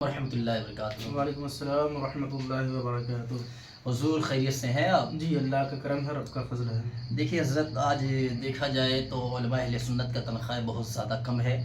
ورحمۃ اللہ وبرکاتہ۔ وعلیکم السلام ورحمۃ اللہ وبرکاتہ۔ حضور خیریت سے ہیں آپ؟ جی اللہ کا کرم ہے، رب کا فضل ہے۔ دیکھیے حضرت، آج دیکھا جائے تو علماء اہل سنت کا تنخواہ بہت زیادہ کم ہے،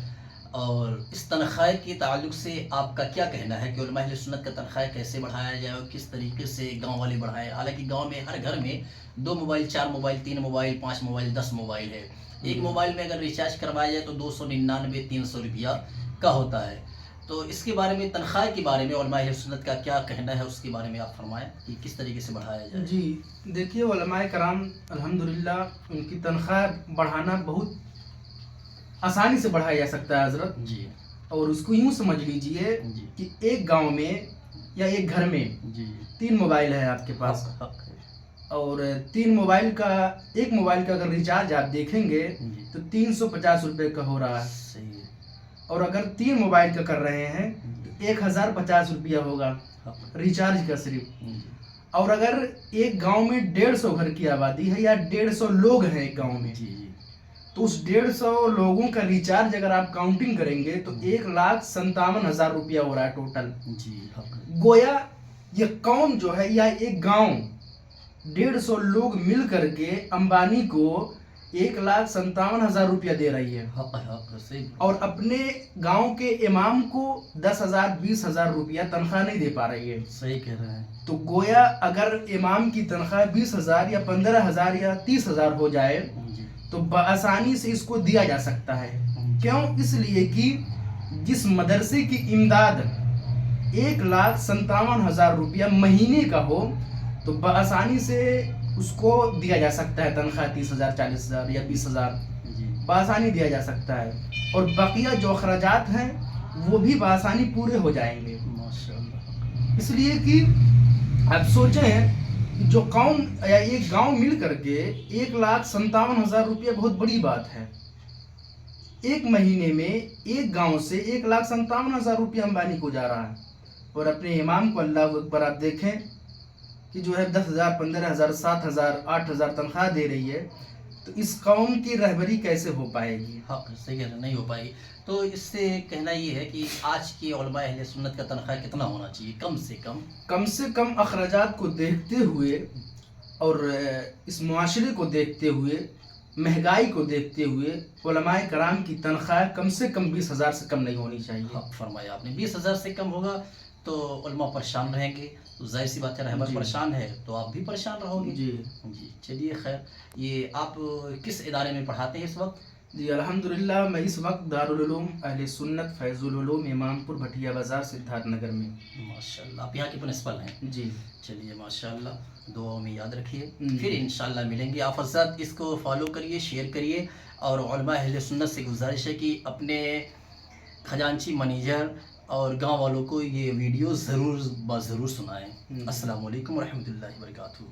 اور اس تنخواہ کے تعلق سے آپ کا کیا کہنا ہے کہ علماء اہل سنت کا تنخواہ کیسے بڑھایا جائے اور کس طریقے سے گاؤں والے بڑھائیں؟ حالانکہ گاؤں میں ہر گھر میں 2 mobile, 4 mobile, 3 mobile, 5 mobile, 10 mobile ہے۔ ایک موبائل میں اگر ریچارج کروایا جائے تو 299 300 روپیہ کا ہوتا ہے۔ تو اس کے بارے میں، تنخواہ کے بارے میں علماء اہل سنت کا کیا کہنا ہے، اس کے بارے میں آپ فرمائیں کہ کس طریقے سے بڑھایا جائے۔ جی دیکھیے، علماء کرام الحمدللہ ان کی تنخواہ بڑھانا بہت آسانی سے بڑھایا جا سکتا ہے حضرت جی، اور اس کو یوں سمجھ لیجئے جی، کہ ایک گاؤں میں یا ایک گھر میں جی 3 موبائل ہے آپ کے پاس، حق ہے۔ اور 3 موبائل کا، ایک موبائل کا اگر ریچارج آپ دیکھیں گے جی، تو 350 روپے کا ہو رہا ہے، صحیح ہے۔ اور اگر 3 موبائل کا کر رہے ہیں تو 1050 روپیہ ہوگا ریچارج کا صرف۔ جی، اور اگر ایک گاؤں میں 150 گھر کی آبادی ہے یا 150 لوگ ہیں ایک گاؤں میں، جی، جی، تو اس 150 لوگوں کا ریچارج اگر آپ کاؤنٹنگ کریں گے تو 1,57,000 روپیہ ہو رہا ہے ٹوٹل۔ جی حق ہے۔ گویا یہ قوم جو ہے یا ایک گاؤں 150 لوگ مل کر کے امبانی کو 1,57,000 روپیہ دے رہی ہے، حق ہے، حق ہے، صحیح۔ اور اپنے گاؤں کے امام کو 10,000 20,000 روپیہ تنخواہ نہیں دے پا رہی ہے۔ صحیح کہہ رہے ہیں۔ تو گویا اگر امام کی تنخواہ 20,000 یا 15,000 یا 30,000 ہو جائے جی، تو بآسانی سے اس کو دیا جا سکتا ہے۔ کیوں؟ اس لیے کہ جس مدرسے کی امداد 1,57,000 روپیہ مہینے کا ہو تو بآسانی سے اس کو دیا جا سکتا ہے تنخواہ 30,000 40,000 یا 20,000 جی، بآسانی دیا جا سکتا ہے، اور بقیہ جو اخراجات ہیں وہ بھی بآسانی پورے ہو جائیں گے۔ ماشاءاللہ۔ اس لیے کہ آپ سوچیں، جو قوم یا ایک گاؤں مل کر کے 1,57,000 روپیہ بہت بڑی بات ہے۔ ایک مہینے میں ایک گاؤں سے 1,57,000 روپیہ امبانی کو جا رہا ہے، اور اپنے امام کو اللہ اکبر آپ دیکھیں کہ جو ہے 10,000 15,000 7,000 8,000 تنخواہ دے رہی ہے، تو اس قوم کی رہبری کیسے ہو پائے گی؟ حق ہے، صحیح کہہ رہے ہیں، نہیں ہو پائے گی۔ تو اس سے کہنا یہ ہے کہ آج کی علماء اہل سنت کا تنخواہ کتنا ہونا چاہیے؟ کم سے کم اخراجات کو دیکھتے ہوئے اور اس معاشرے کو دیکھتے ہوئے، مہنگائی کو دیکھتے ہوئے، علماء کرام کی تنخواہ کم سے کم 20,000 سے کم نہیں ہونی چاہیے۔ حق فرمایا آپ نے۔ 20,000 سے کم ہوگا تو علماء پریشان رہیں گے، تو ظاہر سی بات ہے، رہبر جی، پریشان ہے تو آپ بھی پریشان رہو گے۔ جی جی چلیے، خیر، یہ آپ کس ادارے میں پڑھاتے ہیں اس وقت؟ جی الحمدللہ میں اس وقت دارالعلوم اہل سنت فیض العلوم امام پور بھٹیا بازار سدھارتھ نگر میں۔ ماشاءاللہ، آپ یہاں کے پرنسپل ہیں؟ جی چلیے ماشاءاللہ، دعاؤں میں یاد رکھیے، جی۔ پھر انشاءاللہ ملیں گے۔ آپ حضرات اس کو فالو کریے، شیئر کریے، اور علماء اہل سنت سے گزارش ہے کہ اپنے خزانچی منیجر اور گاؤں والوں کو یہ ویڈیو ضرور سنائیں۔ السلام علیکم ورحمۃ اللہ وبرکاتہ۔